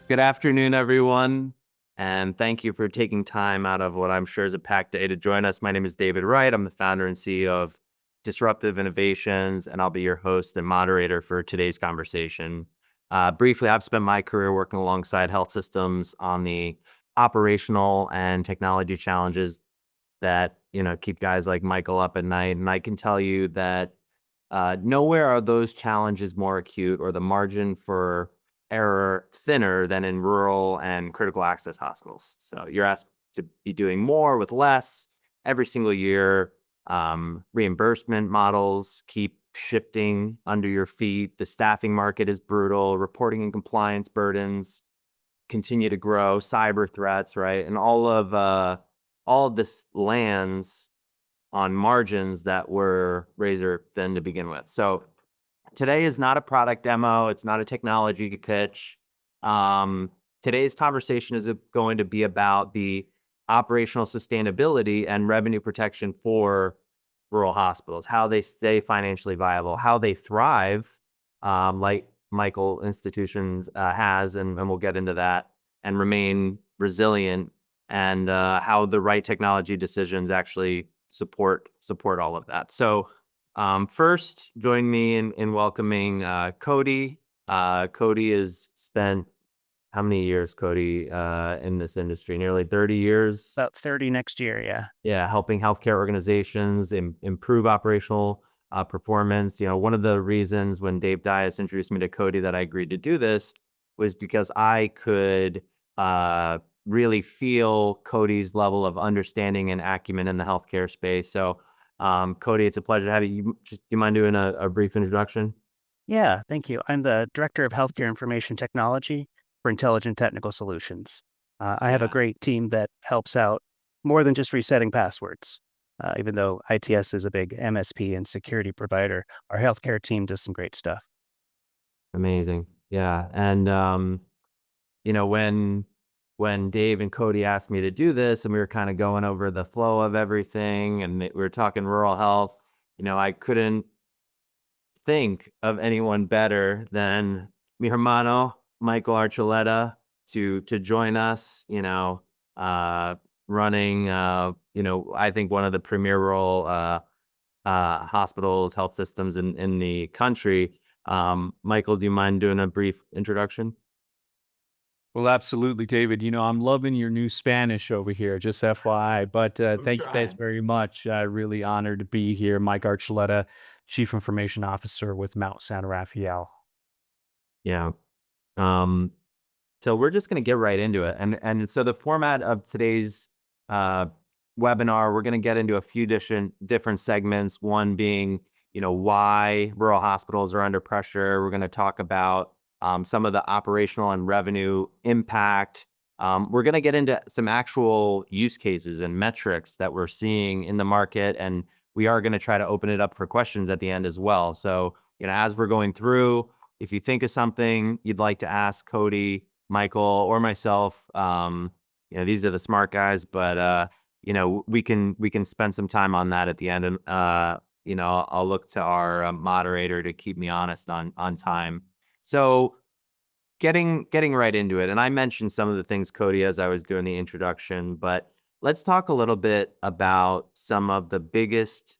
Good afternoon, everyone, and thank you for taking time out of what I'm sure is a packed day to join us. My name is David Wright. I'm the founder and CEO of Disruptive Innovations, and I'll be your host and moderator for today's conversation. Briefly, I've spent my career working alongside health systems on the operational and technology challenges that keep guys like Michael up at night, and I can tell you that nowhere are those challenges more acute or the margin for error thinner than in rural and critical access hospitals. So you're asked to be doing more with less every single year. Reimbursement models keep shifting under your feet. The staffing market is brutal. Reporting and compliance burdens continue to grow. Cyber threats, right? And all of this lands on margins that were razor thin to begin with. So today is not a product demo. It's not a technology pitch. Today's conversation is going to be about the operational sustainability and revenue protection for rural hospitals, how they stay financially viable, how they thrive, like Michael Institutions has, and we'll get into that, and remain resilient, and how the right technology decisions actually support all of that. So first, join me in welcoming Cody. Cody has spent how many years, Cody, in this industry? Nearly 30 years. About 30 next year, yeah. Yeah, helping healthcare organizations improve operational performance. One of the reasons when Dave Dias introduced me to Cody that I agreed to do this was because I could really feel Cody's level of understanding and acumen in the healthcare space. So, Cody, it's a pleasure to have you. Do you mind doing a brief introduction? Yeah, thank you. I'm the Director of Healthcare Information Technology for Intelligent Technical Solutions. I have a Yeah. great team that helps out more than just resetting passwords. Even though ITS is a big MSP and security provider, our healthcare team does some great stuff. Amazing. Yeah. And you know, when Dave and Cody asked me to do this and we were kind of going over the flow of everything and we were talking rural health, I couldn't think of anyone better than mi hermano, Michael Archuleta, to join us, uh, running, I think one of the premier rural hospitals, health systems in the country. Michael, do you mind doing a brief introduction? Well, absolutely, David. I'm loving your new Spanish over here, just FYI. But I'm thank you guys trying. very much. Really honored to be here. Mike Archuleta, Chief Information Officer with Mount San Rafael. Yeah. Um, so we're just going to get right into it. And so the format of today's uh, webinar, we're going to get into a few different segments. One being, why rural hospitals are under pressure. We're going to talk about some of the operational and revenue impact. We're going to get into some actual use cases and metrics that we're seeing in the market, and we are going to try to open it up for questions at the end as well. So, as we're going through, if you think of something you'd like to ask Cody, Michael, or myself, these are the smart guys, but we can spend some time on that at the end, and I'll look to our moderator to keep me honest on time. So getting right into it, and I mentioned some of the things, Cody, as I was doing the introduction, but let's talk a little bit about some of the biggest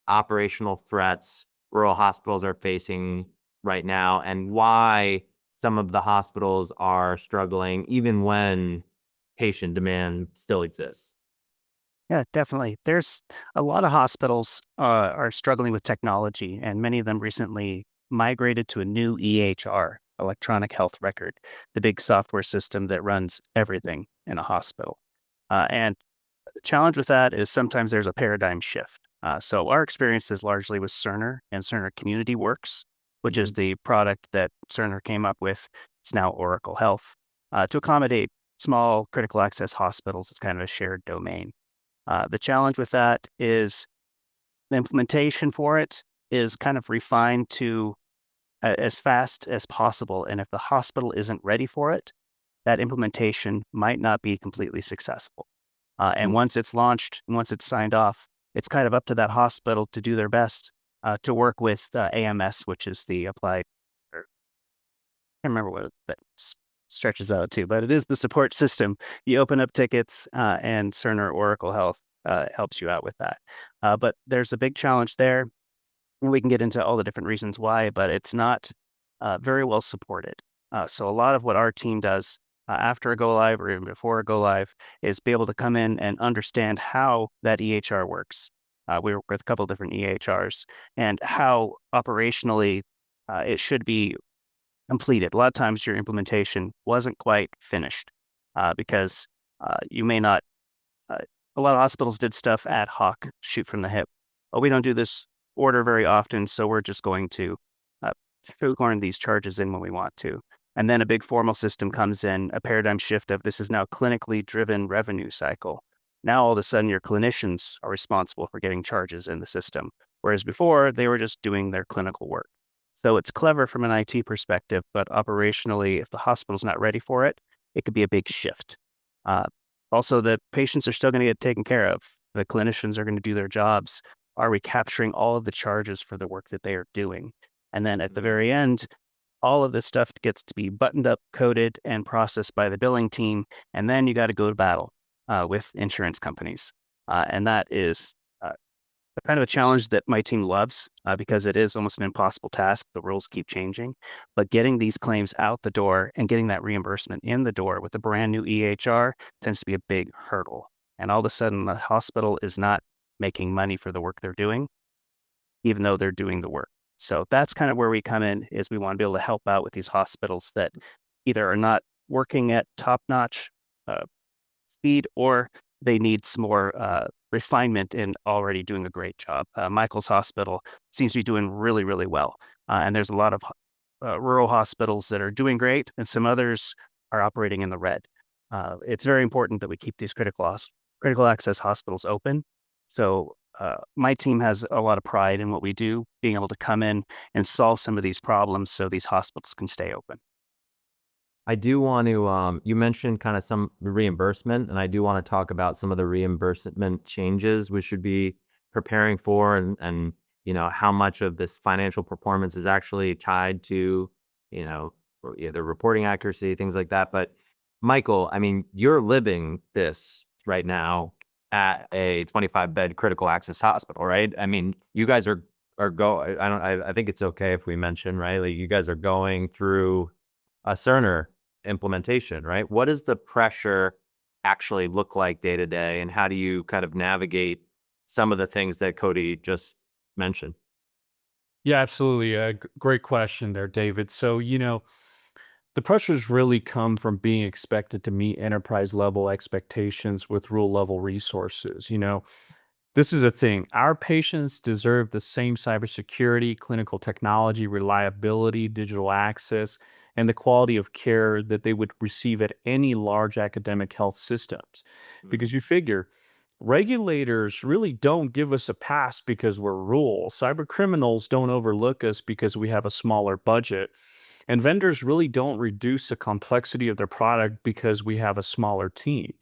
operational threats rural hospitals are facing right now and why some of the hospitals are struggling even when patient demand still exists. Yeah, definitely. There's a lot of hospitals are struggling with technology, and many of them recently migrated to a new EHR, electronic health record, the big software system that runs everything in a hospital. And the challenge with that is sometimes there's a paradigm shift. So our experience is largely with Cerner and Cerner Community Works, which is Mhm. the product that Cerner came up with. It's now Oracle Health to accommodate small critical access hospitals. It's kind of a shared domain. The challenge with that is the implementation for it is kind of refined to as fast as possible. And if the hospital isn't ready for it, that implementation might not be completely successful. And Mm. once it's launched, and once it's signed off, it's kind of up to that hospital to do their best to work with AMS, which is the applied, or I can't remember what that's. stretches out too, but it is the support system. You open up tickets, and Cerner Oracle Health helps you out with that. But there's a big challenge there. And we can get into all the different reasons why, but it's not very well supported. So a lot of what our team does after a go live or even before a go live is be able to come in and understand how that EHR works. We work with a couple different EHRs and how operationally it should be completed. A lot of times your implementation wasn't quite finished because you may not. Uh, a lot of hospitals did stuff ad hoc, shoot from the hip. Oh, we don't do this order very often, so we're just going to uh, shoehorn these charges in when we want to. And then a big formal system comes in, a paradigm shift of this is now clinically driven revenue cycle. Now all of a sudden your clinicians are responsible for getting charges in the system, whereas before they were just doing their clinical work. So it's clever from an IT perspective, but operationally, if the hospital's not ready for it, it could be a big shift. Uh, Also, the patients are still going to get taken care of. The clinicians are going to do their jobs. Are we capturing all of the charges for the work that they are doing? And then at the Mhm. very end, all of this stuff gets to be buttoned up, coded, and processed by the billing team. And then you got to go to battle with insurance companies. And that is kind of a challenge that my team loves because it is almost an impossible task. The rules keep changing, but getting these claims out the door and getting that reimbursement in the door with a brand new EHR tends to be a big hurdle. And all of a sudden, the hospital is not making money for the work they're doing, even though they're doing the work. So that's kind of where we come in is we want to be able to help out with these hospitals that either are not working at top-notch uh, speed or they need some more refinement in already doing a great job. Michael's Hospital seems to be doing really, really well. And there's a lot of rural hospitals that are doing great, and some others are operating in the red. It's very important that we keep these critical access hospitals open. So my team has a lot of pride in what we do, being able to come in and solve some of these problems so these hospitals can stay open. I do want to, you mentioned kind of some reimbursement, and I do want to talk about some of the reimbursement changes we should be preparing for and, how much of this financial performance is actually tied to, either reporting accuracy, things like that. But Michael, I mean, you're living this right now at a 25-bed critical access hospital, right? I mean, you guys are go. I think it's okay if we mention, right? Like you guys are going through a Cerner implementation, right? What does the pressure actually look like day to day, and how do you kind of navigate some of the things that Cody just mentioned? Yeah, absolutely. Great question there, David. So, the pressures really come from being expected to meet enterprise level expectations with rule level resources. This is a thing. Our patients deserve the same cybersecurity, clinical technology, reliability, digital access, and the quality of care that they would receive at any large academic health systems. Mhm. Because you figure regulators really don't give us a pass because we're rural. Cyber criminals don't overlook us because we have a smaller budget. And vendors really don't reduce the complexity of their product because we have a smaller team.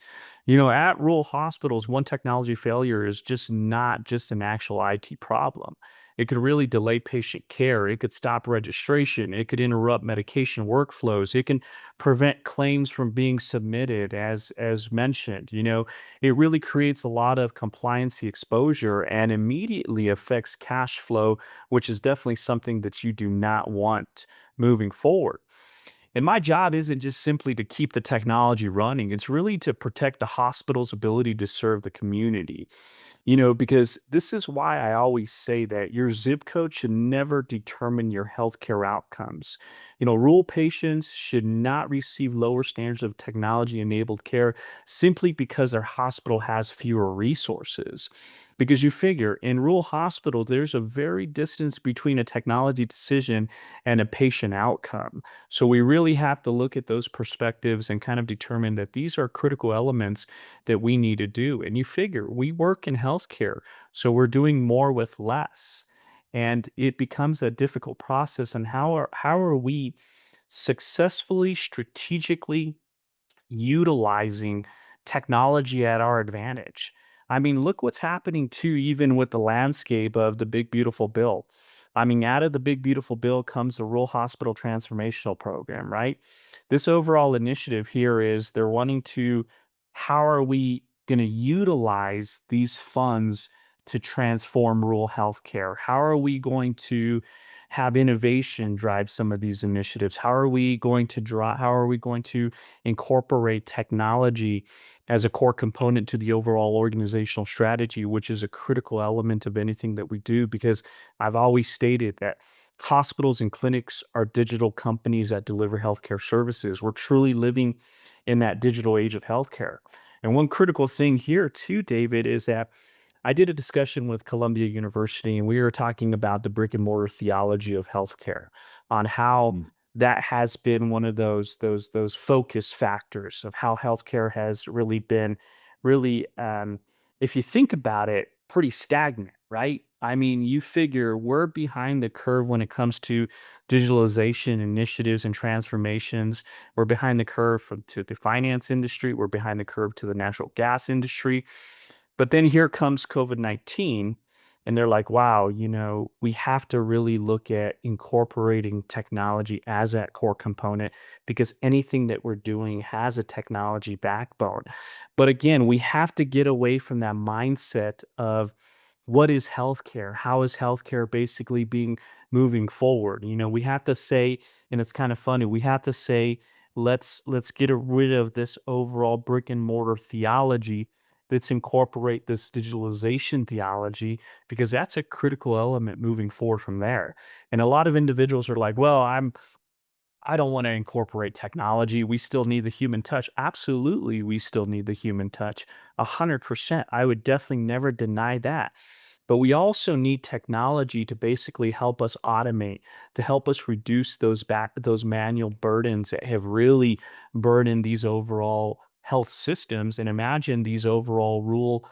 At rural hospitals, one technology failure is just not just an actual IT problem. It could really delay patient care. It could stop registration. It could interrupt medication workflows. It can prevent claims from being submitted, as mentioned. It really creates a lot of compliancy exposure and immediately affects cash flow, which is definitely something that you do not want moving forward. And my job isn't just simply to keep the technology running, it's really to protect the hospital's ability to serve the community. Because this is why I always say that your zip code should never determine your healthcare outcomes. Rural patients should not receive lower standards of technology enabled care simply because their hospital has fewer resources. Because you figure in rural hospitals, there's a very distance between a technology decision and a patient outcome. So we really have to look at those perspectives and kind of determine that these are critical elements that we need to do. And you figure we work in healthcare, so we're doing more with less. And it becomes a difficult process. And how are we successfully, strategically utilizing technology at our advantage? I mean, look what's happening too, even with the landscape of the big, beautiful bill. I mean, out of the big, beautiful bill comes the Rural Hospital Transformational Program, right? This overall initiative here is they're wanting to, how are we going to utilize these funds to transform rural healthcare? How are we going to have innovation drive some of these initiatives? How are we going to how are we going to incorporate technology as a core component to the overall organizational strategy, which is a critical element of anything that we do? Because I've always stated that hospitals and clinics are digital companies that deliver healthcare services. We're truly living in that digital age of healthcare. And one critical thing here, too, David, is that I did a discussion with Columbia University, and we were talking about the brick and mortar theology of healthcare, on how Mm. that has been one of those focus factors of how healthcare has really been really, if you think about it, pretty stagnant, right? I mean, you figure we're behind the curve when it comes to digitalization initiatives and transformations. We're behind the curve to the finance industry. We're behind the curve to the natural gas industry. But then here comes COVID-19, and they're like, wow, we have to really look at incorporating technology as that core component, because anything that we're doing has a technology backbone. But again, we have to get away from that mindset of what is healthcare? How is healthcare basically being moving forward? We have to say, and it's kind of funny, we have to say, let's get rid of this overall brick and mortar theology. Let's incorporate this digitalization theology, because that's a critical element moving forward from there. And a lot of individuals are like, well, I don't want to incorporate technology. We still need the human touch. Absolutely, we still need the human touch. 100%. I would definitely never deny that. But we also need technology to basically help us automate, to help us reduce those manual burdens that have really burdened these overall health systems. And imagine these overall rural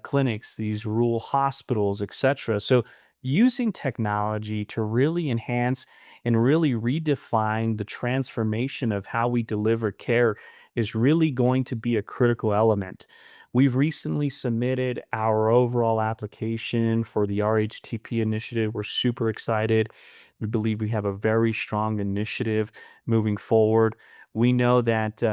clinics, these rural hospitals, etc. So using technology to really enhance and really redefine the transformation of how we deliver care is really going to be a critical element. We've recently submitted our overall application for the RHTP initiative. We're super excited. We believe we have a very strong initiative moving forward. We know that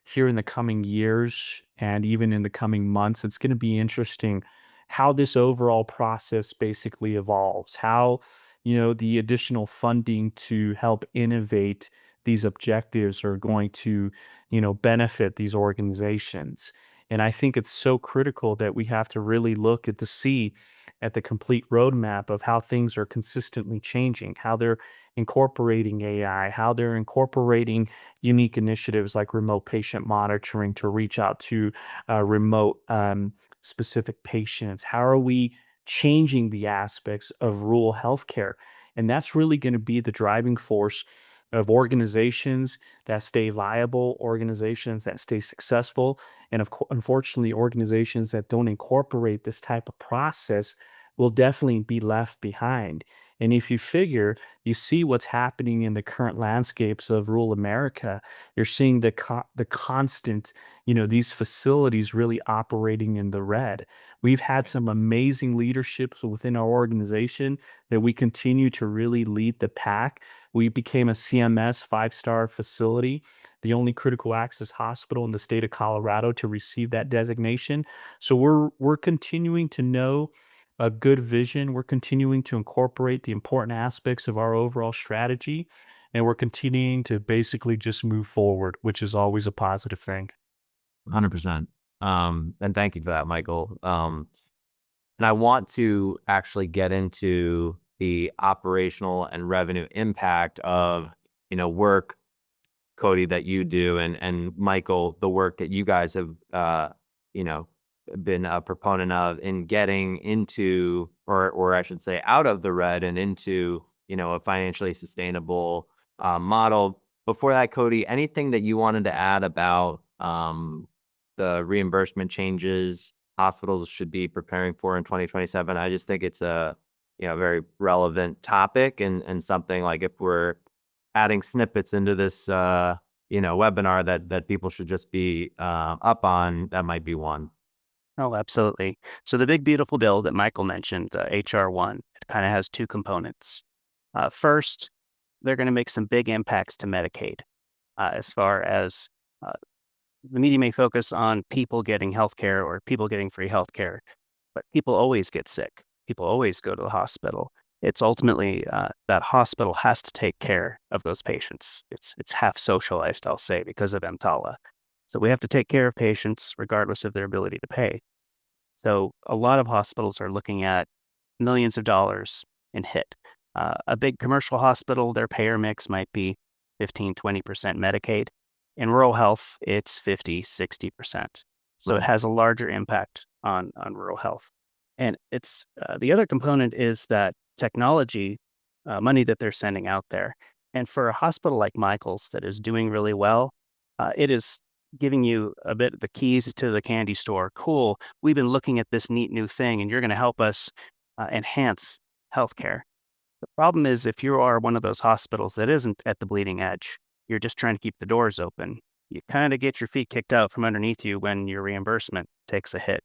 here in the coming years and even in the coming months, it's going to be interesting how this overall process basically evolves, how the additional funding to help innovate these objectives are going to benefit these organizations. And I think it's so critical that we have to really look at the complete roadmap of how things are consistently changing, how they're incorporating AI, how they're incorporating unique initiatives like remote patient monitoring to reach out to remote specific patients. How are we changing the aspects of rural healthcare? And that's really going to be the driving force of organizations that stay viable, organizations that stay successful, and unfortunately, organizations that don't incorporate this type of process will definitely be left behind. And if you figure, you see what's happening in the current landscapes of rural America, you're seeing the constant, these facilities really operating in the red. We've had some amazing leaderships within our organization that we continue to really lead the pack. We became a CMS 5-star facility, the only critical access hospital in the state of Colorado to receive that designation. So we're continuing to know a good vision. We're continuing to incorporate the important aspects of our overall strategy, and we're continuing to basically just move forward, which is always a positive thing. 100%. And thank you for that, Michael. And I want to actually get into the operational and revenue impact of, work, Cody, that you do, and Michael, the work that you guys have, you know, been a proponent of in getting into, or I should say, out of the red and into, a financially sustainable model. Before that, Cody, anything that you wanted to add about the reimbursement changes hospitals should be preparing for in 2027? I just think it's a very relevant topic, and something like, if we're adding snippets into this webinar that people should just be up on, that might be one. Oh, absolutely. So the big beautiful bill that Michael mentioned, HR1, it kind of has two components. First, they're going to make some big impacts to Medicaid as far as uh, the media may focus on people getting health care or people getting free health care, but people always get sick. People always go to the hospital. It's ultimately that hospital has to take care of those patients. It's half socialized, I'll say, because of EMTALA. So we have to take care of patients regardless of their ability to pay. So a lot of hospitals are looking at millions of dollars in hit. A big commercial hospital, their payer mix might be 15, 20% Medicaid. In rural health, it's 50, 60%. So it Right. has a larger impact on rural health. And it's the other component is that technology money that they're sending out there. And for a hospital like Michael's that is doing really well, it is giving you a bit of the keys to the candy store. Cool. We've been looking at this neat new thing, and you're going to help us enhance healthcare. The problem is if you are one of those hospitals that isn't at the bleeding edge, you're just trying to keep the doors open. You kind of get your feet kicked out from underneath you when your reimbursement takes a hit.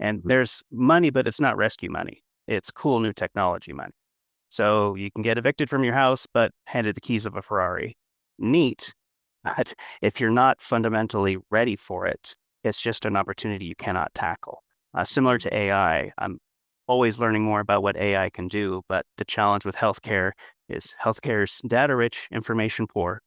And Mhm. there's money, but it's not rescue money. It's cool new technology money. So you can get evicted from your house, but handed the keys of a Ferrari. Neat. But if you're not fundamentally ready for it, it's just an opportunity you cannot tackle. Similar to AI, I'm always learning more about what AI can do, but the challenge with healthcare is healthcare's data rich, information poor,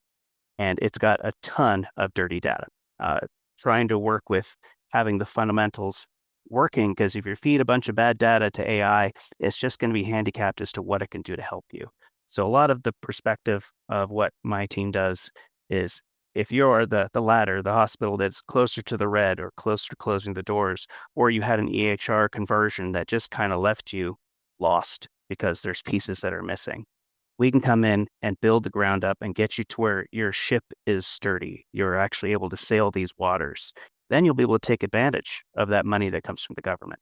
and it's got a ton of dirty data. Uh, Trying to work with having the fundamentals working, because if you feed a bunch of bad data to AI, it's just going to be handicapped as to what it can do to help you. So a lot of the perspective of what my team does is if you're the latter, the hospital that's closer to the red or closer to closing the doors, or you had an EHR conversion that just kind of left you lost because there's pieces that are missing, we can come in and build the ground up and get you to where your ship is sturdy. You're actually able to sail these waters. Then you'll be able to take advantage of that money that comes from the government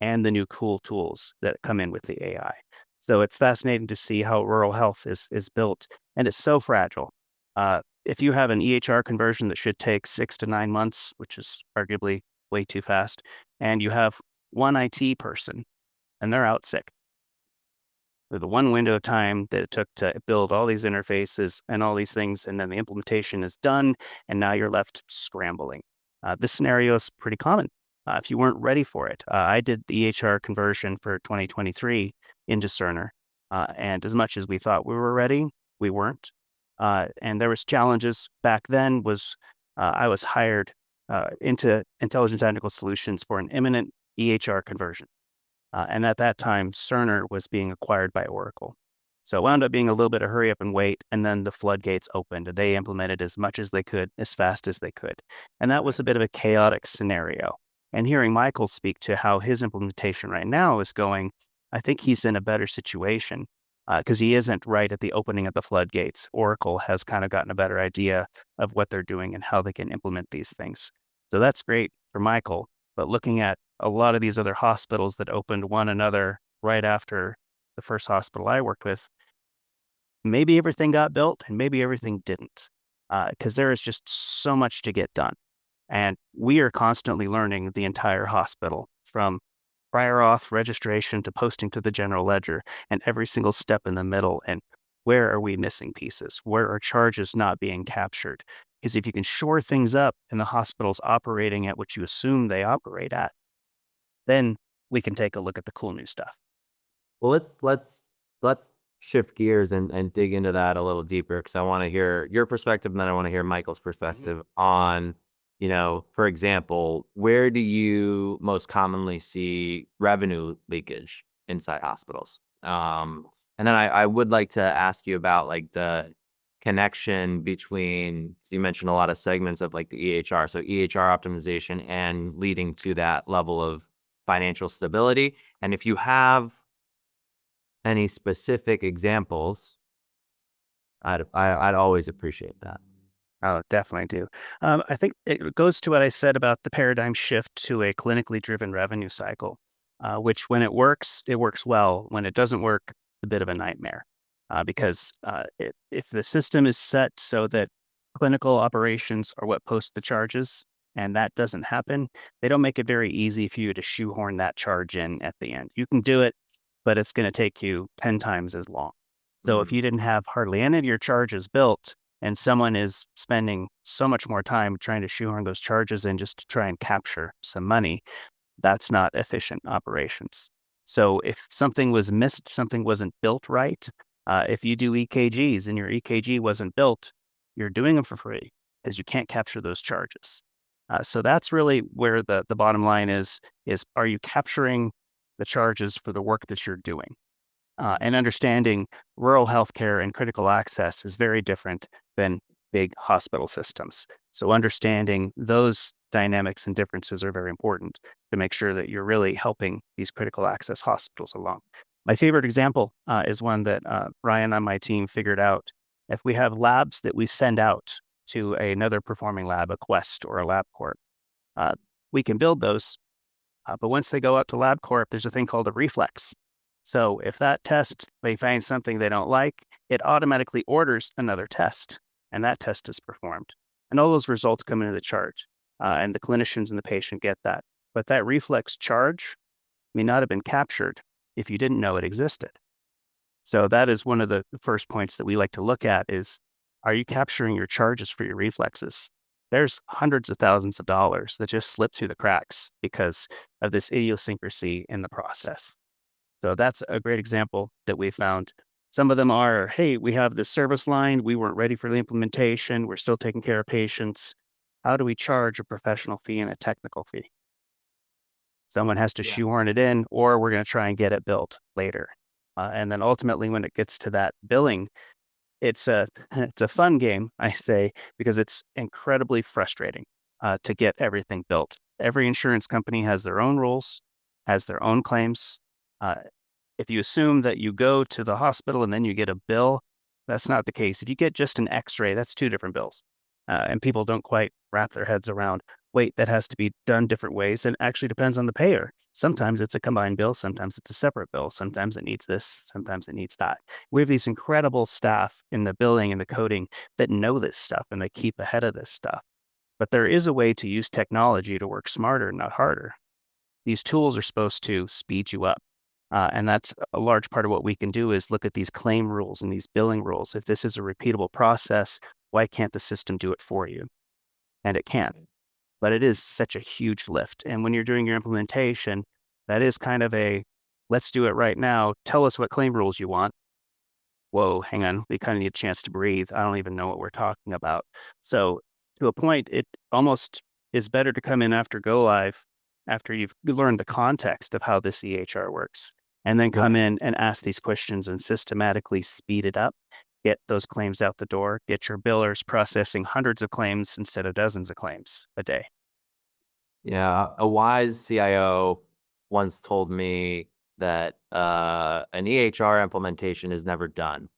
and the new cool tools that come in with the AI. So it's fascinating to see how rural health is built, and it's so fragile. If you have an EHR conversion that should take 6 to 9 months, which is arguably way too fast, and you have one IT person and they're out sick, the one window of time that it took to build all these interfaces and all these things, and then the implementation is done, and now you're left scrambling. This scenario is pretty common if you weren't ready for it. I did the EHR conversion for 2023 into Cerner, and as much as we thought we were ready, we weren't. And there was challenges back then. Was I was hired into Intelligent Technical Solutions for an imminent EHR conversion. And at that time, Cerner was being acquired by Oracle. So it wound up being a little bit of hurry up and wait, and then the floodgates opened. They implemented as much as they could, as fast as they could. And that was a bit of a chaotic scenario. And hearing Michael speak to how his implementation right now is going, I think he's in a better situation because he isn't right at the opening of the floodgates. Oracle has kind of gotten a better idea of what they're doing and how they can implement these things. So that's great for Michael. But looking at a lot of these other hospitals that opened one another right after the first hospital I worked with, maybe everything got built and maybe everything didn't, because there is just so much to get done. And we are constantly learning the entire hospital from prior auth registration to posting to the general ledger and every single step in the middle. And where are we missing pieces? Where are charges not being captured? Because if you can shore things up and the hospital's operating at what you assume they operate at, then we can take a look at the cool new stuff. Well, let's shift gears and dig into that a little deeper because I want to hear your perspective and then I want to hear Michael's Mhm. perspective on, for example, where do you most commonly see revenue leakage inside hospitals? And then I would like to ask you about like the connection between, 'cause you mentioned a lot of segments of like the EHR, so EHR optimization and leading to that level of financial stability. And if you have any specific examples, I'd always appreciate that. Oh, definitely do. I think it goes to what I said about the paradigm shift to a clinically driven revenue cycle, which when it works well. When it doesn't work, it's a bit of a nightmare because if the system is set so that clinical operations are what post the charges, and that doesn't happen, they don't make it very easy for you to shoehorn that charge in at the end. You can do it, but it's going to take you 10 times as long. So if Mm. you didn't have hardly any of your charges built and someone is spending so much more time trying to shoehorn those charges in just to try and capture some money, that's not efficient operations. So if something was missed, something wasn't built right, if you do EKGs and your EKG wasn't built, you're doing them for free because you can't capture those charges. So that's really where the bottom line is are you capturing the charges for the work that you're doing? And understanding rural healthcare and critical access is very different than big hospital systems. So understanding those dynamics and differences are very important to make sure that you're really helping these critical access hospitals along. My favorite example is one that Ryan on my team figured out. If we have labs that we send out to another performing lab, a Quest or a LabCorp, uh, we can build those, but once they go out to LabCorp, there's a thing called a reflex. So if that test, they find something they don't like, it automatically orders another test, and that test is performed. And all those results come into the charge, and the clinicians and the patient get that. But that reflex charge may not have been captured if you didn't know it existed. So that is one of the first points that we like to look at is, are you capturing your charges for your reflexes? There's hundreds of thousands of dollars that just slip through the cracks because of this idiosyncrasy in the process. So that's a great example that we found. Some of them are, hey, we have this service line. We weren't ready for the implementation. We're still taking care of patients. How do we charge a professional fee and a technical fee? Someone has to Yeah. shoehorn it in, or we're going to try and get it built later. And then ultimately, when it gets to that billing, it's a it's a fun game, I say, because it's incredibly frustrating to get everything built. Every insurance company has their own rules, has their own claims. Uh, if you assume that you go to the hospital and then you get a bill, that's not the case. If you get just an X-ray, that's two different bills, and people don't quite wrap their heads around. Wait, that has to be done different ways, and actually depends on the payer. Sometimes it's a combined bill, sometimes it's a separate bill, sometimes it needs this, sometimes it needs that. We have these incredible staff in the billing and the coding that know this stuff and they keep ahead of this stuff. But there is a way to use technology to work smarter, not harder. These tools are supposed to speed you up. And that's a large part of what we can do is look at these claim rules and these billing rules. If this is a repeatable process, why can't the system do it for you? And it can, but it is such a huge lift. And when you're doing your implementation, that is kind of a let's do it right now. Tell us what claim rules you want. Whoa, hang on. We kind of need a chance to breathe. I don't even know what we're talking about. So, to a point, it almost is better to come in after go live, after you've learned the context of how this EHR works, and then come in and ask these questions and systematically speed it up, get those claims out the door, get your billers processing hundreds of claims instead of dozens of claims a day. Yeah, a wise CIO once told me that an EHR implementation is never done.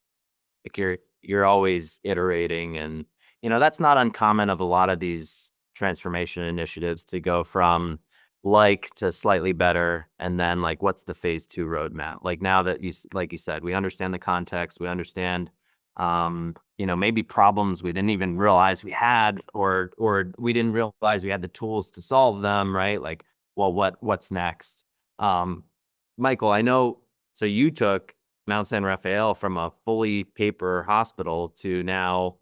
Like you're always iterating, and that's not uncommon of a lot of these transformation initiatives to go from like to slightly better, and then like what's the phase two roadmap? Like now that like you said, we understand the context, we understand maybe problems we didn't even realize we had, or we didn't realize we had the tools to solve them, right? Like, well, what's next? Um, Michael, I know, so you took Mount San Rafael from a fully paper hospital to now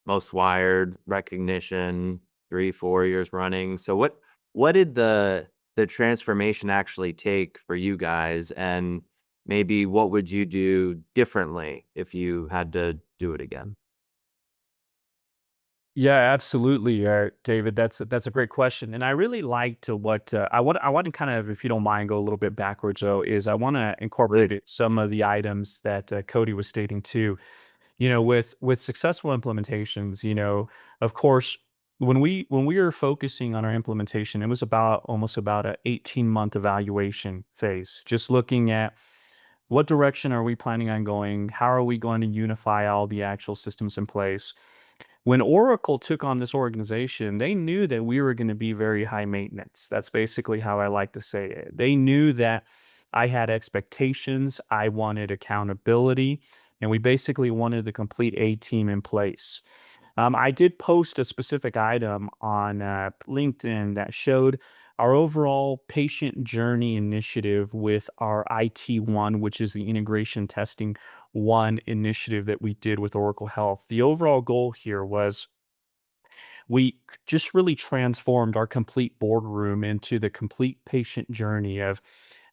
most wired recognition, 3-4 years running. So what did the transformation actually take for you guys, and maybe what would you do differently if you had to do it again? Yeah, absolutely, David. That's a great question, and I really liked what I want to kind of, if you don't mind, go a little bit backwards. Though, is I want to incorporate some of the items that Cody was stating too. With successful implementations, of course, when we were focusing on our implementation, it was almost about a 18-month evaluation phase, just looking at what direction are we planning on going, how are we going to unify all the actual systems in place. When Oracle took on this organization, they knew that we were going to be very high maintenance. That's basically how I like to say it. They knew that I had expectations, I wanted accountability, and we basically wanted the complete A team in place. I did post a specific item on LinkedIn that showed our overall patient journey initiative with our IT1, which is the integration testing one initiative that we did with Oracle Health. The overall goal here was we just really transformed our complete boardroom into the complete patient journey of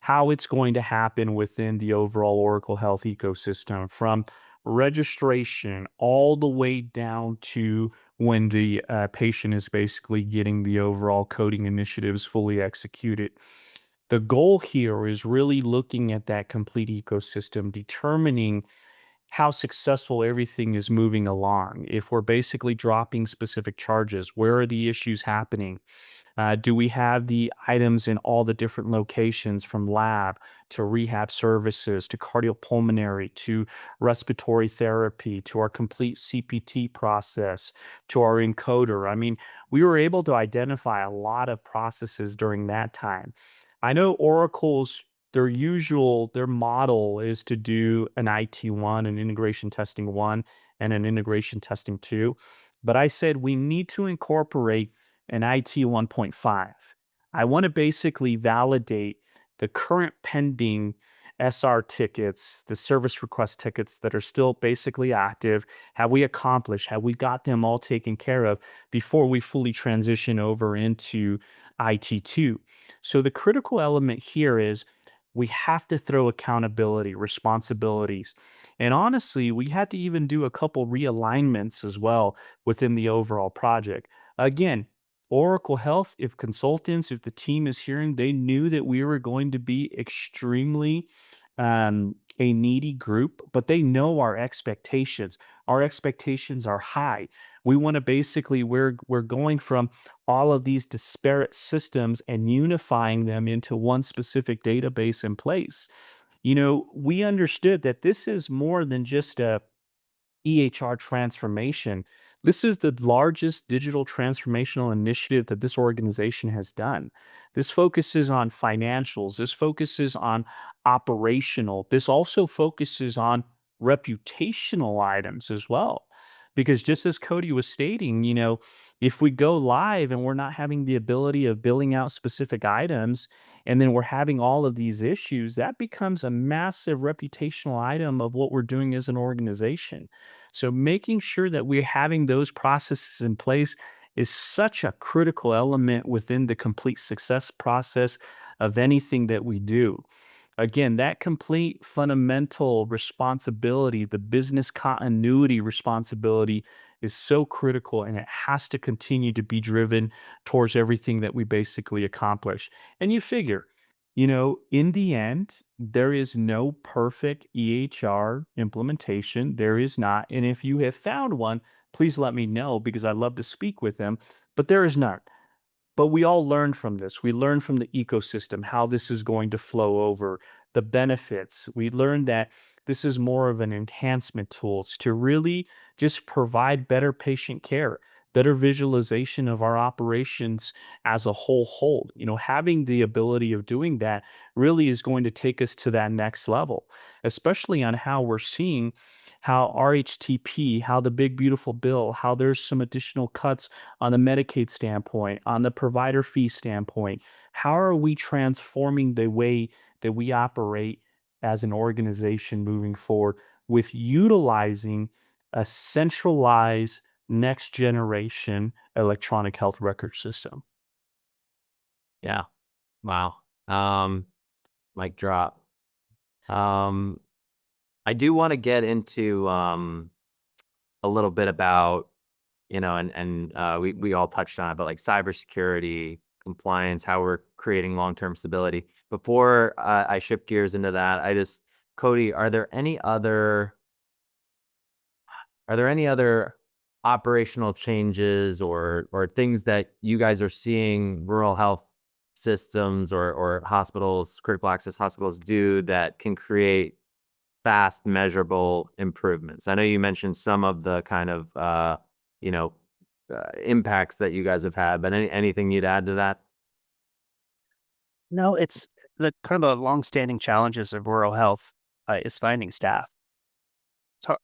how it's going to happen within the overall Oracle Health ecosystem from registration all the way down to when the patient is basically getting the overall coding initiatives fully executed. The goal here is really looking at that complete ecosystem, determining how successful everything is moving along. If we're basically dropping specific charges, where are the issues happening? Do we have the items in all the different locations from lab to rehab services to cardiopulmonary to respiratory therapy to our complete CPT process to our encoder? I mean, we were able to identify a lot of processes during that time. I know Oracle's their model is to do an IT1, an integration testing one, and an integration testing two. But I said we need to incorporate an IT 1.5. I want to basically validate the current pending SR tickets, the service request tickets that are still basically active. Have we accomplished? Have we got them all taken care of before we fully transition over into IT2? So the critical element here is we have to throw accountability, responsibilities. And honestly, we had to even do a couple realignments as well within the overall project. Again, Oracle Health, if consultants, if the team is hearing, they knew that we were going to be extremely a needy group, but they know our expectations. Our expectations are high. We want to basically we're going from all of these disparate systems and unifying them into one specific database in place. We understood that this is more than just a EHR transformation. This is the largest digital transformational initiative that this organization has done. This focuses on financials, this focuses on operational, this also focuses on reputational items as well. Because just as Cody was stating, if we go live and we're not having the ability of billing out specific items, and then we're having all of these issues, that becomes a massive reputational item of what we're doing as an organization. So making sure that we're having those processes in place is such a critical element within the complete success process of anything that we do. Again, that complete fundamental responsibility, the business continuity responsibility is so critical and it has to continue to be driven towards everything that we basically accomplish. And you figure, in the end, there is no perfect EHR implementation. There is not. And if you have found one, please let me know because I'd love to speak with them. But there is none. But we all learn from this. We learn from the ecosystem, how this is going to flow over, the benefits. We learned that this is more of an enhancement tools to really just provide better patient care, better visualization of our operations as a whole. Having the ability of doing that really is going to take us to that next level, especially on how we're seeing how RHTP, how the big beautiful bill, how there's some additional cuts on the Medicaid standpoint, on the provider fee standpoint. How are we transforming the way that we operate as an organization moving forward with utilizing a centralized next generation electronic health record system? Yeah. Wow. Mic drop. Um, I do want to get into a little bit about, and we all touched on it, but like cybersecurity, compliance, how we're creating long-term stability. Before I shift gears into that, Cody, are there any other operational changes or things that you guys are seeing rural health systems or hospitals, critical access hospitals do that can create fast, measurable improvements? I know you mentioned some of the kind of you know impacts that you guys have had, but anything you'd add to that? No, it's the kind of the longstanding challenges of rural health is finding staff.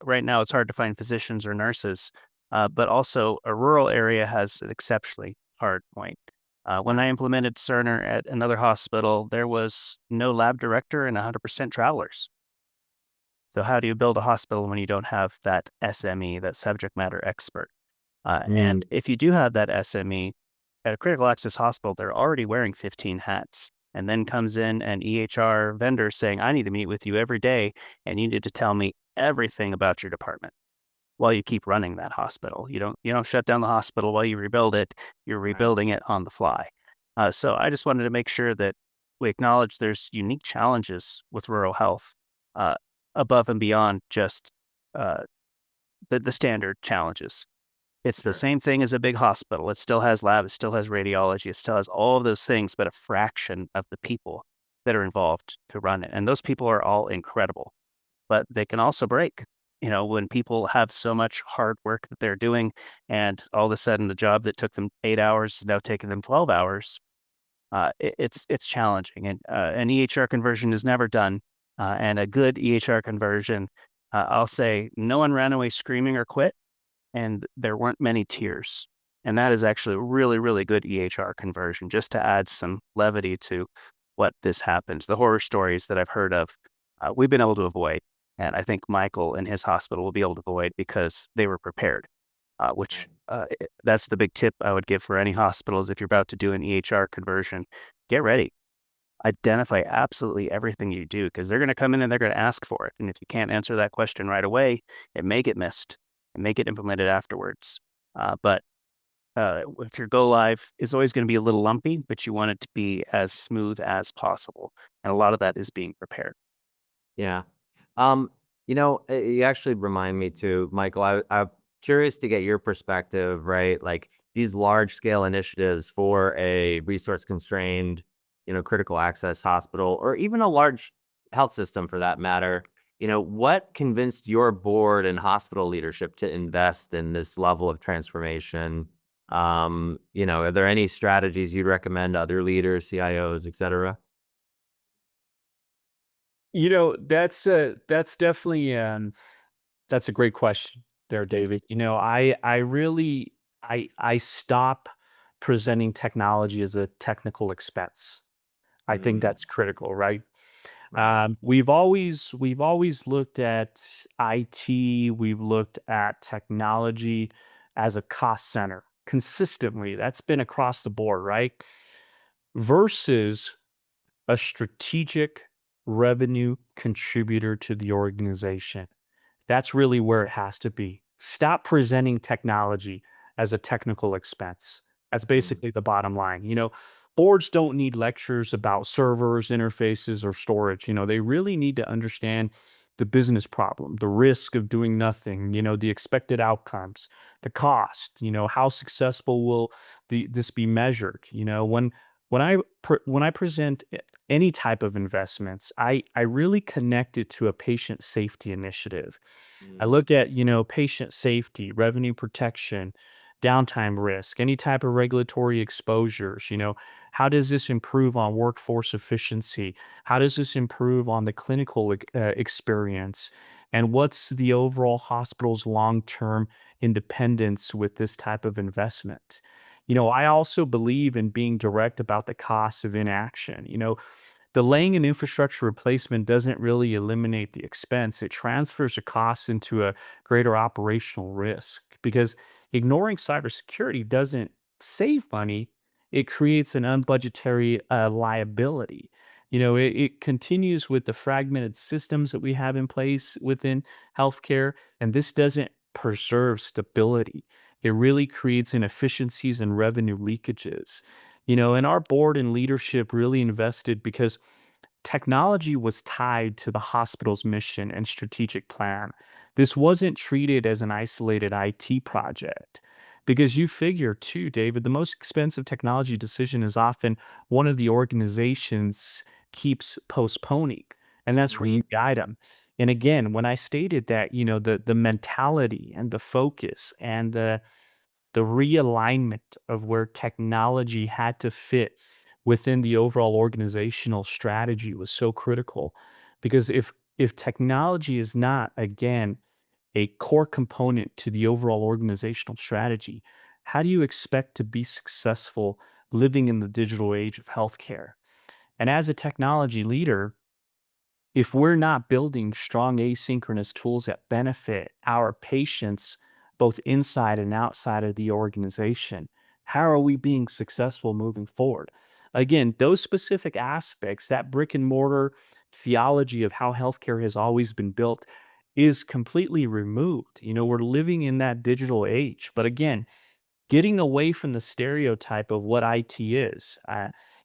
Right now, it's hard to find physicians or nurses. but also a rural area has an exceptionally hard point. When I implemented Cerner at another hospital, there was no lab director and 100% travelers. So how do you build a hospital when you don't have that SME, that subject matter expert? Mm, And if you do have that SME at a critical access hospital, they're already wearing 15 hats. And then comes in an EHR vendor saying, I need to meet with you every day and you need to tell me everything about your department while you keep running that hospital. You don't shut down the hospital while you rebuild it. You're right. rebuilding it on the fly. So I just wanted to make sure that we acknowledge there's unique challenges with rural health uh, above and beyond just uh, the standard challenges. It's the Sure. same thing as a big hospital. It still has lab, it still has radiology, it still has all of those things, but a fraction of the people that are involved to run it. And those people are all incredible, but they can also break. When people have so much hard work that they're doing, and all of a sudden the job that took them 8 hours is now taking them 12 hours, it's challenging. And an EHR conversion is never done. And a good EHR conversion, I'll say no one ran away screaming or quit and there weren't many tears. And that is actually a really, really good EHR conversion, just to add some levity to what this happens. The horror stories that I've heard of, we've been able to avoid. And I think Michael and his hospital will be able to avoid because they were prepared, which Right. that's the big tip I would give for any hospitals. If you're about to do an EHR conversion, get ready. Identify absolutely everything you do because they're going to come in and they're going to ask for it. And if you can't answer that question right away, it may get missed and may get implemented afterwards. But if your go live is always going to be a little lumpy, but you want it to be as smooth as possible. And a lot of that is being prepared. Yeah. You actually remind me too, Michael. I'm curious to get your perspective, right? Like these large scale initiatives for a resource constrained, critical access hospital or even a large health system for that matter. What convinced your board and hospital leadership to invest in this level of transformation? Are there any strategies you'd recommend to other leaders, CIOs, et cetera? That's definitely that's a great question there, David. I really I stop presenting technology as a technical expense. I think Mm, that's critical, right? right. We've always looked at IT, we've looked at technology as a cost center consistently. That's been across the board, right? Versus a strategic revenue contributor to the organization. That's really where it has to be. Stop presenting technology as a technical expense. That's Mm, basically the bottom line. Boards don't need lectures about servers, interfaces, or storage. They really need to understand the business problem, the risk of doing nothing, the expected outcomes, the cost, how successful will this be measured. When I present any type of investments, I really connect it to a patient safety initiative. I mm, look at, patient safety, revenue protection, downtime risk, any type of regulatory exposures, how does this improve on workforce efficiency? How does this improve on the clinical experience? And what's the overall hospital's long-term independence with this type of investment? I also believe in being direct about the costs of inaction. Delaying an infrastructure replacement doesn't really eliminate the expense. It transfers the costs into a greater operational risk because ignoring cybersecurity doesn't save money. It creates an unbudgetary liability. It continues with the fragmented systems that we have in place within healthcare, and this doesn't preserve stability. It really creates inefficiencies and revenue leakages. And our board and leadership really invested because technology was tied to the hospital's mission and strategic plan. This wasn't treated as an isolated IT project. Because you figure too, David, the most expensive technology decision is often one of the organizations keeps postponing, and that's really mhm, the item. And again, when I stated that, the mentality and the focus and the realignment of where technology had to fit within the overall organizational strategy was so critical because if technology is not again a core component to the overall organizational strategy, how do you expect to be successful living in the digital age of healthcare? And as a technology leader, if we're not building strong asynchronous tools that benefit our patients both inside and outside of the organization, how are we being successful moving forward? Again, those specific aspects, that brick and mortar theology of how healthcare has always been built is completely removed. We're living in that digital age. But again, getting away from the stereotype of what IT is,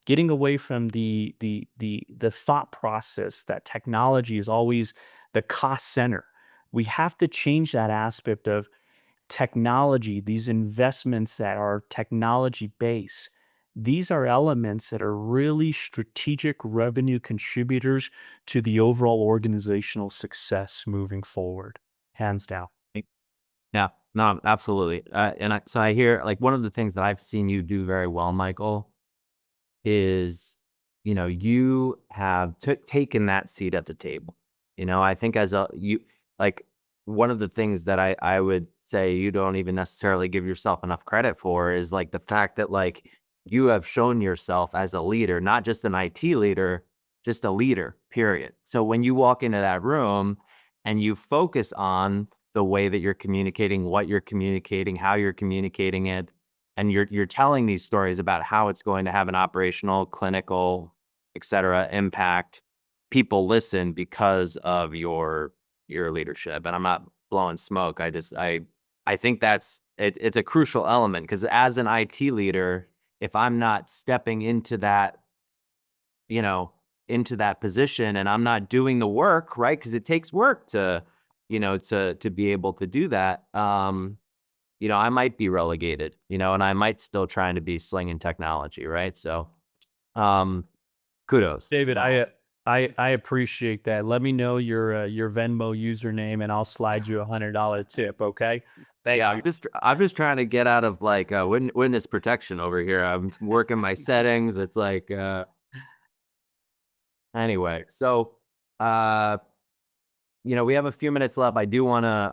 getting away from the thought process that technology is always the cost center. We have to change that aspect of technology, these investments that are technology based. These are elements that are really strategic revenue contributors to the overall organizational success moving forward, hands down. Yeah, no, absolutely. So I hear like one of the things that I've seen you do very well, Michael, is, you have taken that seat at the table. I think as a you like one of the things that I would say you don't even necessarily give yourself enough credit for is like the fact that like you have shown yourself as a leader, not just an IT leader, just a leader, period. So when you walk into that room and you focus on the way that you're communicating, what you're communicating, how you're communicating it, and you're telling these stories about how it's going to have an operational, clinical, et cetera, impact, people listen because of your leadership. And I'm not blowing smoke. I think it's a crucial element because as an IT leader, if I'm not stepping you know, into that position and I'm not doing the work, right? Because it takes work to be able to do that. I might be relegated, and I might still trying to be slinging technology, right? So, kudos. David, I appreciate that. Let me know your Venmo username, and I'll slide you $100 tip. Okay. Thank Yeah, you. I'm just trying to get out of like witness protection over here. I'm working my settings. It's like anyway. So, uh, we have a few minutes left. I do wanna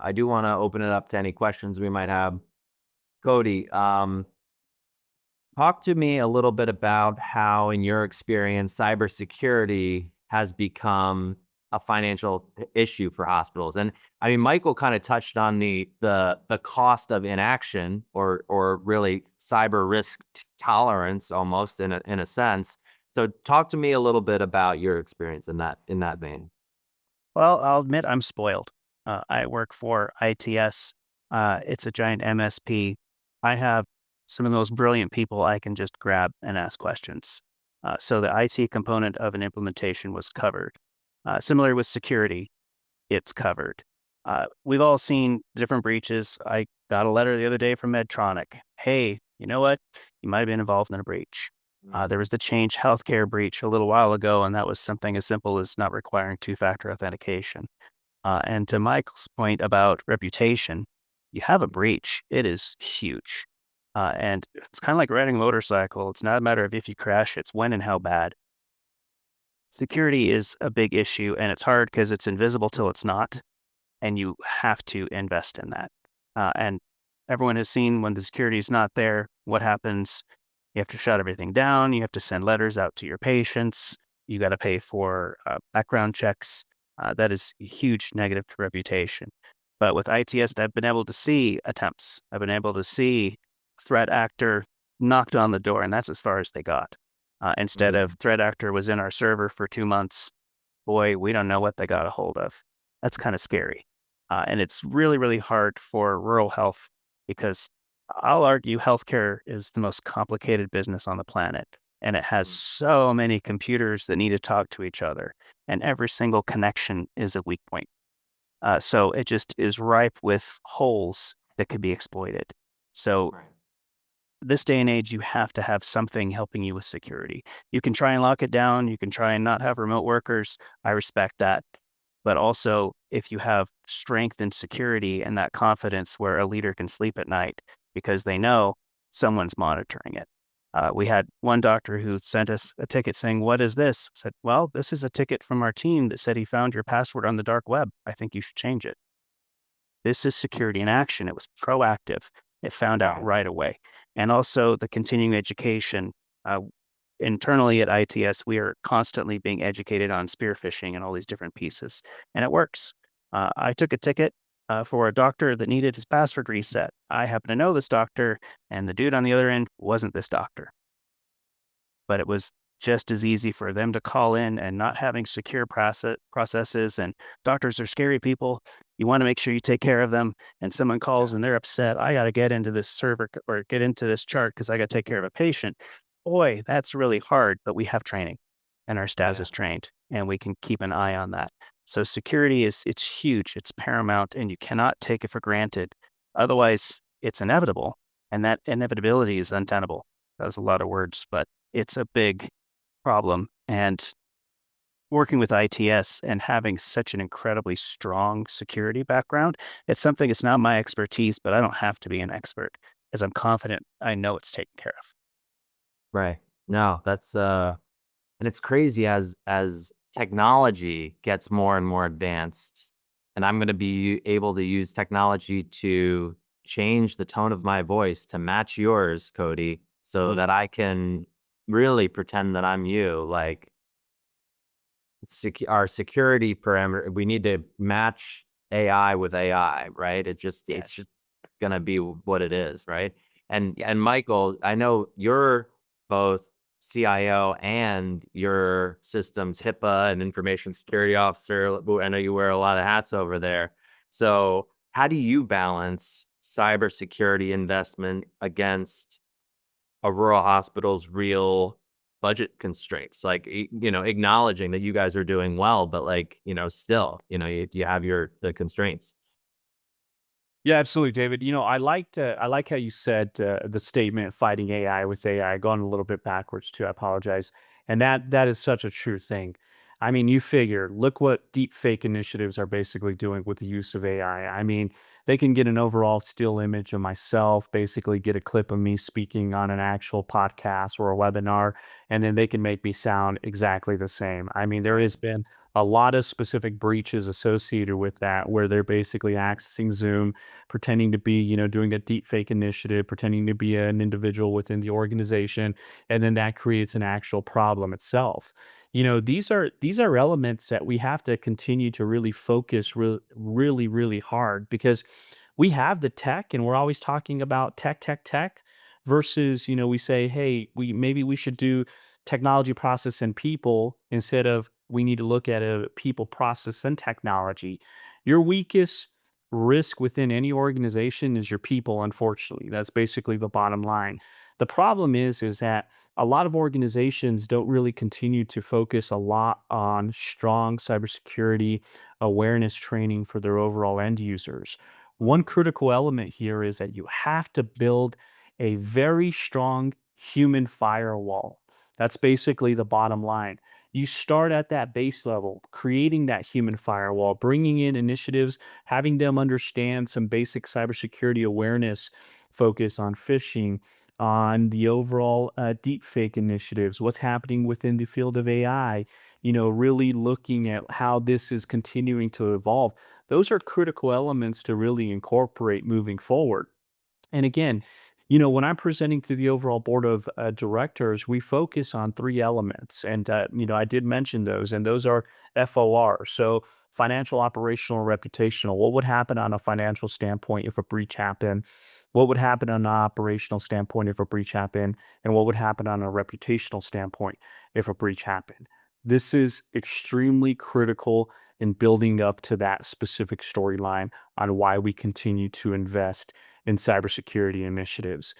open it up to any questions we might have. Cody, talk to me a little bit about how, in your experience, cybersecurity has become a financial issue for hospitals. And I mean, Michael kind of touched on the cost of inaction, or really cyber risk tolerance, almost in a sense. So, talk to me a little bit about your experience in that vein. Well, I'll admit I'm spoiled. I work for ITS. It's a giant MSP. I have some of the most brilliant people I can just grab and ask questions. So the IT component of an implementation was covered. Similar with security, it's covered. We've all seen different breaches. I got a letter the other day from Medtronic. Hey, you know what? You might have been involved in a breach. There was the Change Healthcare breach a little while ago, and that was something as simple as not requiring two-factor authentication. And to Michael's point about reputation, you have a breach, it is huge. And it's kind of like riding a motorcycle. It's not a matter of if you crash, it's when and how bad. Security is a big issue, and it's hard because it's invisible till it's not, and you have to invest in that. And everyone has seen when the security is not there, what happens. You have to shut everything down. You have to send letters out to your patients. You got to pay for background checks. That is a huge negative to reputation. But with ITS, I've been able to see attempts. I've been able to see threat actor knocked on the door, and that's as far as they got. Instead of threat actor was in our server for 2 months, boy, we don't know what they got a hold of. That's kind of scary. And it's really, really hard for rural health because I'll argue healthcare is the most complicated business on the planet. And it has so many computers that need to talk to each other. And every single connection is a weak point. So it just is ripe with holes that could be exploited. So Right. this day and age, you have to have something helping you with security. You can try and lock it down. You can try and not have remote workers. I respect that. But also, if you have strength in security and that confidence where a leader can sleep at night because they know someone's monitoring it. We had one doctor who sent us a ticket saying, "What is this?" I said, "Well, this is a ticket from our team that said he found your password on the dark web. I think you should change it." This is security in action. It was proactive. It found out right away. And also the continuing education. Uh, Internally at ITS, we are constantly being educated on spear phishing and all these different pieces, and it works. I took a ticket for a doctor that needed his password reset. I happen to know this doctor, and the dude on the other end wasn't this doctor. But it was just as easy for them to call in and not having secure processes. And doctors are scary people. You want to make sure you take care of them. And someone calls and they're upset. I got to get into this server or get into this chart because I got to take care of a patient. Boy, that's really hard. But we have training, and our staff Yeah. is trained, and we can keep an eye on that. So security it's huge. It's paramount, and you cannot take it for granted. Otherwise, it's inevitable, and that inevitability is untenable. That was a lot of words, but it's a big problem. And working with ITS and having such an incredibly strong security background, it's something it's not my expertise, but I don't have to be an expert as I'm confident I know it's taken care of. Right. No, that's and it's crazy as technology gets more and more advanced, and I'm going to be able to use technology to change the tone of my voice to match yours, Cody, so that I can really pretend that I'm you. Like our security parameter, we need to match AI with AI, right? It's Yes. just gonna be what it is, right? And Michael, I know you're both CIO and your systems HIPAA and information security officer. I know you wear a lot of hats over there. So how do you balance cybersecurity investment against a rural hospital's real budget constraints, like, acknowledging that you guys are doing well, but like, still, you have the constraints. Yeah, absolutely, David. I like how you said the statement "fighting AI with AI." Gone a little bit backwards too. I apologize, and that is such a true thing. I mean, you figure, look what deep fake initiatives are basically doing with the use of AI. I mean, they can get an overall still image of myself, basically get a clip of me speaking on an actual podcast or a webinar, and then they can make me sound exactly the same. I mean, there has been a lot of specific breaches associated with that, where they're basically accessing Zoom, pretending to be, doing a deep fake initiative, pretending to be an individual within the organization, and then that creates an actual problem itself. These are elements that we have to continue to really focus really, really hard, because we have the tech and we're always talking about tech versus, we say, hey, we should do technology, process, and people, instead of we need to look at a people, process, and technology. Your weakest risk within any organization is your people, unfortunately. That's basically the bottom line. The problem is that a lot of organizations don't really continue to focus a lot on strong cybersecurity awareness training for their overall end users. One critical element here is that you have to build a very strong human firewall. That's basically the bottom line. You start at that base level, creating that human firewall, bringing in initiatives, having them understand some basic cybersecurity awareness, focus on phishing, on the overall deep fake initiatives, what's happening within the field of AI, really looking at how this is continuing to evolve. Those are critical elements to really incorporate moving forward. And again, when I'm presenting to the overall board of directors, we focus on three elements. And, I did mention those, and those are FOR. So, financial, operational, reputational. What would happen on a financial standpoint if a breach happened? What would happen on an operational standpoint if a breach happened? And what would happen on a reputational standpoint if a breach happened? This is extremely critical in building up to that specific storyline on why we continue to invest in cybersecurity initiatives.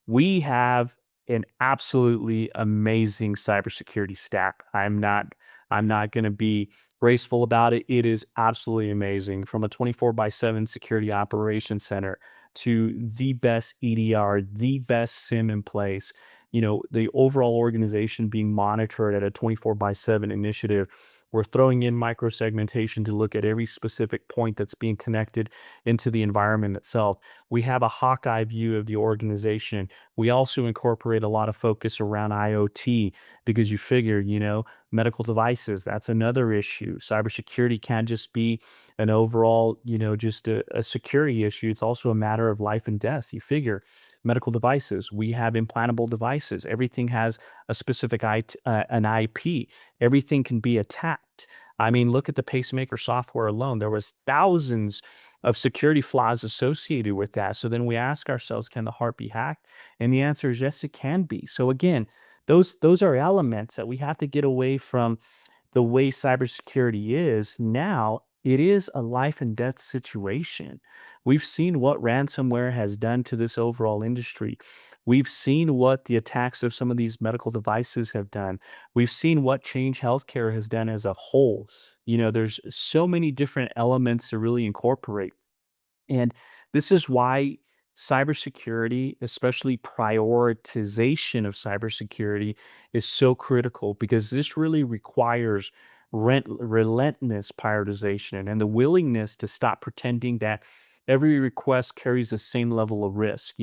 We have an absolutely amazing cybersecurity stack. I'm not going to be graceful about it. It is absolutely amazing, from a 24 by 7 security operations center to the best EDR, the best SIM in place. The overall organization being monitored at a 24 by 7 initiative. We're throwing in microsegmentation to look at every specific point that's being connected into the environment itself. We have a Hawkeye view of the organization. We also incorporate a lot of focus around IoT, because you figure, Medical devices, that's another issue. Cybersecurity can't just be an overall, just a security issue. It's also a matter of life and death. You figure medical devices, we have implantable devices. Everything has a specific an IP. Everything can be attacked. I mean, look at the pacemaker software alone. There was thousands of security flaws associated with that. So then we ask ourselves, can the heart be hacked? And the answer is yes, it can be. So again, those are elements that we have to get away from the way cybersecurity is now. It is a life and death situation. We've seen what ransomware has done to this overall industry. We've seen what the attacks of some of these medical devices have done. We've seen what Change Healthcare has done as a whole. There's so many different elements to really incorporate. And this is why cybersecurity, especially prioritization of cybersecurity, is so critical, because this really requires relentless prioritization and the willingness to stop pretending that every request carries the same level of risk.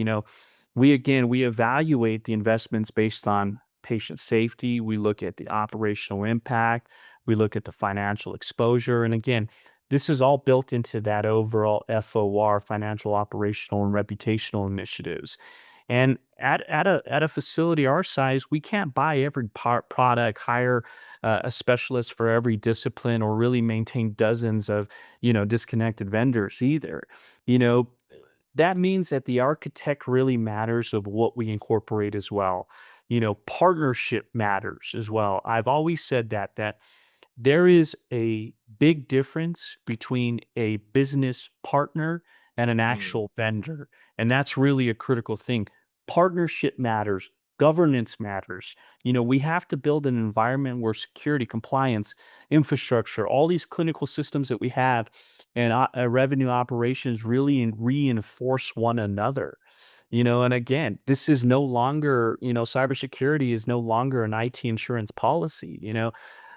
We evaluate the investments based on patient safety. We look at the operational impact. We look at the financial exposure. And again, this is all built into that overall FOR, financial, operational, and reputational initiatives. And at a facility our size, we can't buy every product, hire a specialist for every discipline, or really maintain dozens of disconnected vendors either. You know that means that the architect really matters of what we incorporate as well. Partnership matters as well. I've always said that there is a big difference between a business partner and an Mm. actual vendor. And that's really a critical thing. Partnership matters, governance matters. We have to build an environment where security, compliance, infrastructure, all these clinical systems that we have, and revenue operations really reinforce one another. And again, this is no longer, cybersecurity is no longer an IT insurance policy.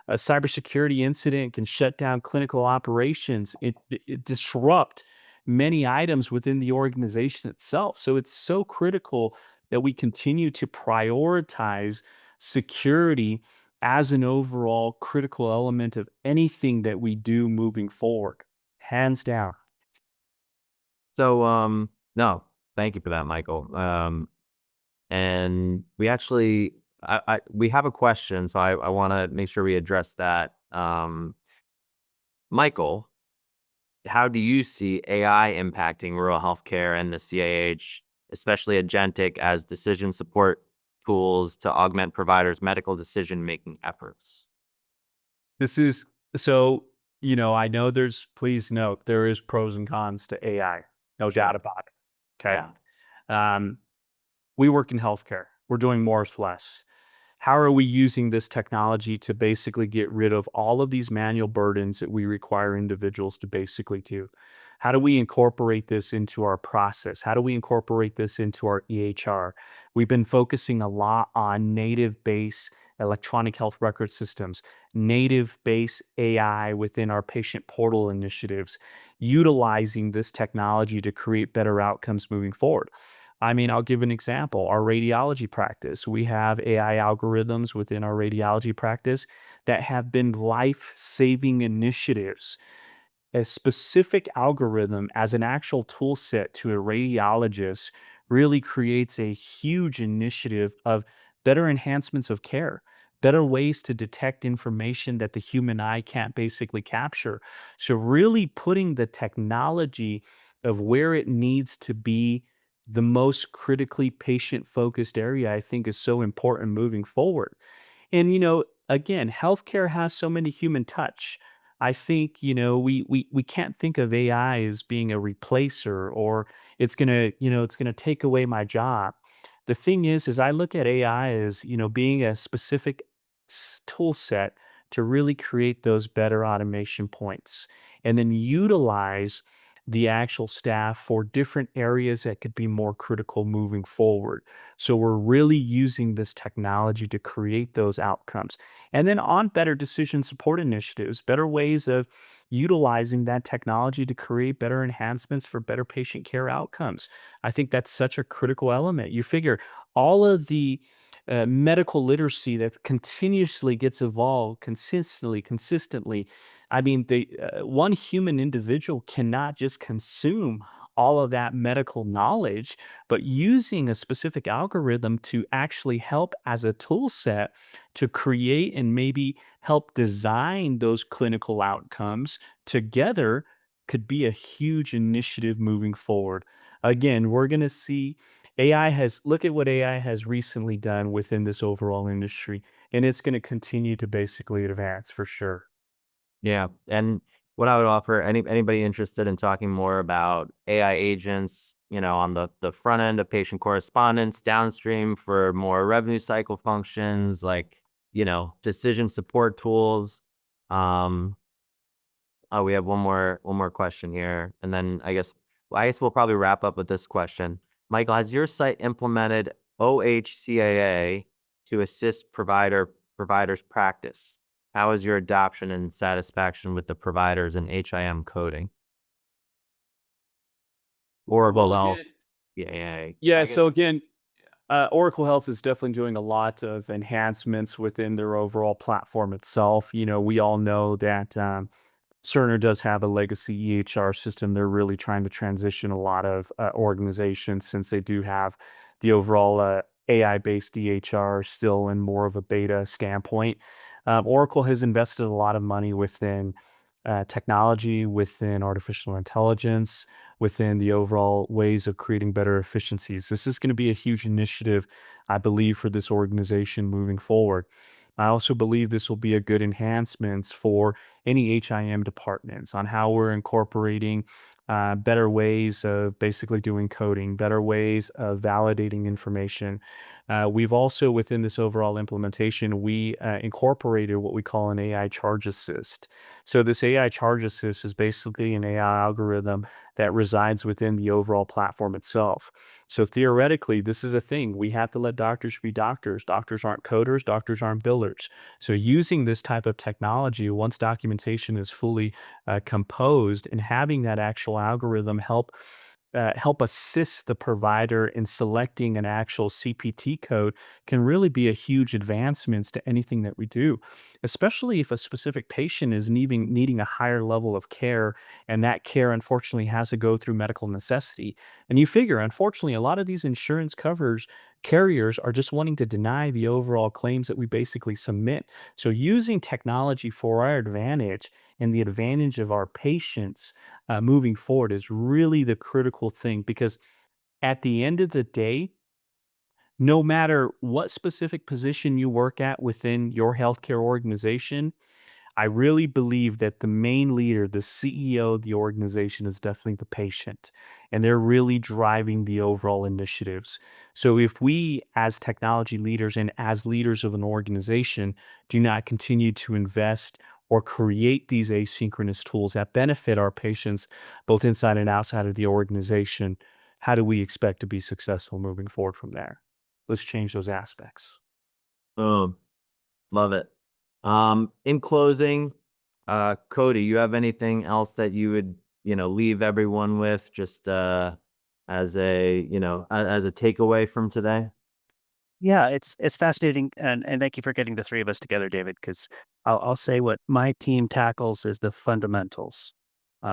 A cybersecurity incident can shut down clinical operations. It disrupt many items within the organization itself. So it's so critical that we continue to prioritize security as an overall critical element of anything that we do moving forward. Hands down. So, no, thank you for that, Michael. And we actually, we have a question, so I want to make sure we address that. Michael, how do you see AI impacting rural healthcare and the CAH, especially agentic, as decision support tools to augment providers' medical decision-making efforts? This is so, I know please note, there is pros and cons to AI, no doubt Sure. about it. Okay. Yeah. Um, we work in healthcare. We're doing more with less. How are we using this technology to basically get rid of all of these manual burdens that we require individuals to basically do? How do we incorporate this into our process? How do we incorporate this into our EHR? We've been focusing a lot on native base electronic health record systems, native base AI within our patient portal initiatives, utilizing this technology to create better outcomes moving forward. I mean, I'll give an example. Our radiology practice, we have AI algorithms within our radiology practice that have been life-saving initiatives. A specific algorithm as an actual tool set to a radiologist really creates a huge initiative of better enhancements of care, better ways to detect information that the human eye can't basically capture. So, really putting the technology of where it needs to be the most critically patient focused area, I think, is so important moving forward. And, again, healthcare has so many human touch. I think, we can't think of AI as being a replacer, or it's gonna take away my job. The thing is I look at AI as, being a specific tool set to really create those better automation points, and then utilize the actual staff for different areas that could be more critical moving forward. So we're really using this technology to create those outcomes. And then on better decision support initiatives, better ways of utilizing that technology to create better enhancements for better patient care outcomes. I think that's such a critical element. You figure all of the medical literacy that continuously gets evolved consistently. I mean, one human individual cannot just consume all of that medical knowledge, but using a specific algorithm to actually help as a tool set to create and maybe help design those clinical outcomes together could be a huge initiative moving forward. Again, we're going to see look at what AI has recently done within this overall industry, and it's going to continue to basically advance for sure. Yeah, and what I would offer anybody interested in talking more about AI agents, on the front end of patient correspondence, downstream for more revenue cycle functions like, decision support tools. Um, oh, we have one more question here, and then I guess we'll probably wrap up with this question. Michael, has your site implemented OHCAA to assist providers practice? How is your adoption and satisfaction with the providers in HIM coding? Oracle Well, Health, again, CAA. yeah. I So guess. again, Oracle Health is definitely doing a lot of enhancements within their overall platform itself. We all know that Cerner does have a legacy EHR system. They're really trying to transition a lot of organizations since they do have the overall AI-based EHR still in more of a beta standpoint. Oracle has invested a lot of money within technology, within artificial intelligence, within the overall ways of creating better efficiencies. This is going to be a huge initiative, I believe, for this organization moving forward. I also believe this will be a good enhancements for any HIM departments on how we're incorporating better ways of basically doing coding, better ways of validating information. We've also, within this overall implementation, we incorporated what we call an AI charge assist. So this AI charge assist is basically an AI algorithm that resides within the overall platform itself. So theoretically, this is a thing. We have to let doctors be doctors. Doctors aren't coders, doctors aren't billers. So using this type of technology, once documentation is fully composed, and having that actual algorithm help assist the provider in selecting an actual CPT code can really be a huge advancements to anything that we do, especially if a specific patient is needing a higher level of care, and that care unfortunately has to go through medical necessity. And you figure, unfortunately, a lot of these insurance covers carriers are just wanting to deny the overall claims that we basically submit. So using technology for our advantage and the advantage of our patients moving forward is really the critical thing, because at the end of the day, no matter what specific position you work at within your healthcare organization, I really believe that the main leader, the CEO of the organization, is definitely the patient, and they're really driving the overall initiatives. So if we, as technology leaders and as leaders of an organization, do not continue to invest or create these asynchronous tools that benefit our patients, both inside and outside of the organization, how do we expect to be successful moving forward from there? Let's change those aspects. Boom. Love it. In closing, Cody, you have anything else that you would, leave everyone with just as a takeaway from today? Yeah, it's fascinating, and thank you for getting the 3 of us together, David, 'cause I'll say what my team tackles is the fundamentals.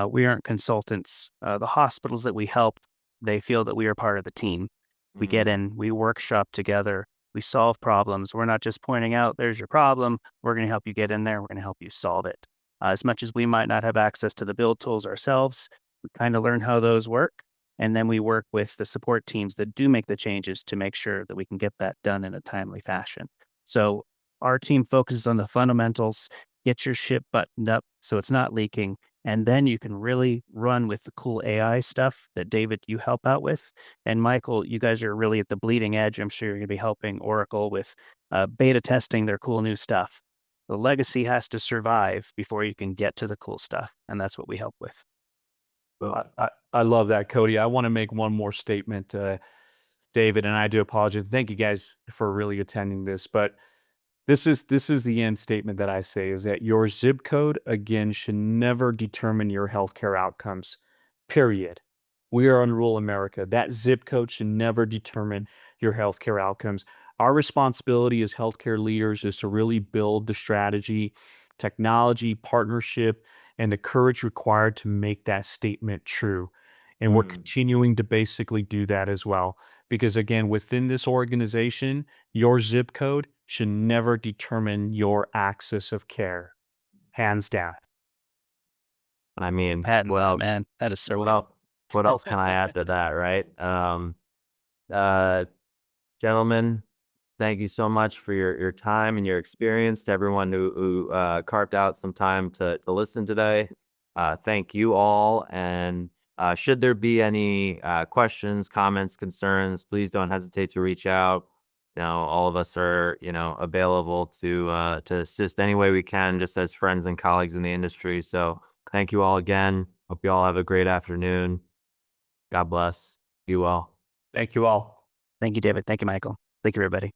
We aren't consultants. The hospitals that we help, they feel that we are part of the team. We get Mm, in, we workshop together, we solve problems. We're not just pointing out, "There's your problem." We're gonna help you get in there, we're gonna help you solve it. As much as we might not have access to the build tools ourselves, we kinda learn how those work, and then we work with the support teams that do make the changes to make sure that we can get that done in a timely fashion. So our team focuses on the fundamentals, get your ship buttoned up so it's not leaking, and then you can really run with the cool AI stuff that David, you help out with. And Michael, you guys are really at the bleeding edge. I'm sure you're going to be helping Oracle with beta testing their cool new stuff. The legacy has to survive before you can get to the cool stuff. And that's what we help with. Well, I love that, Cody. I want to make one more statement, David, and I do apologize. Thank you guys for really attending this, but this is the end statement that I say is that your zip code again should never determine your healthcare outcomes. Period. We are in rural America. That zip code should never determine your healthcare outcomes. Our responsibility as healthcare leaders is to really build the strategy, technology, partnership, and the courage required to make that statement true. And we're continuing to basically do that as well. Because again, within this organization, your zip code should never determine your access of care, hands down. I mean, Patent that, well, man. That is so what good. else? What else can I add to that, right? Uh, Gentlemen, thank you so much for your time and your experience. To everyone who carved out some time to listen today, thank you all. And should there be any questions, comments, concerns, please don't hesitate to reach out. All of us are available to assist any way we can, just as friends and colleagues in the industry. So thank you all again. Hope you all have a great afternoon. God bless you all. Thank you all. Thank you, David. Thank you, Michael. Thank you, everybody.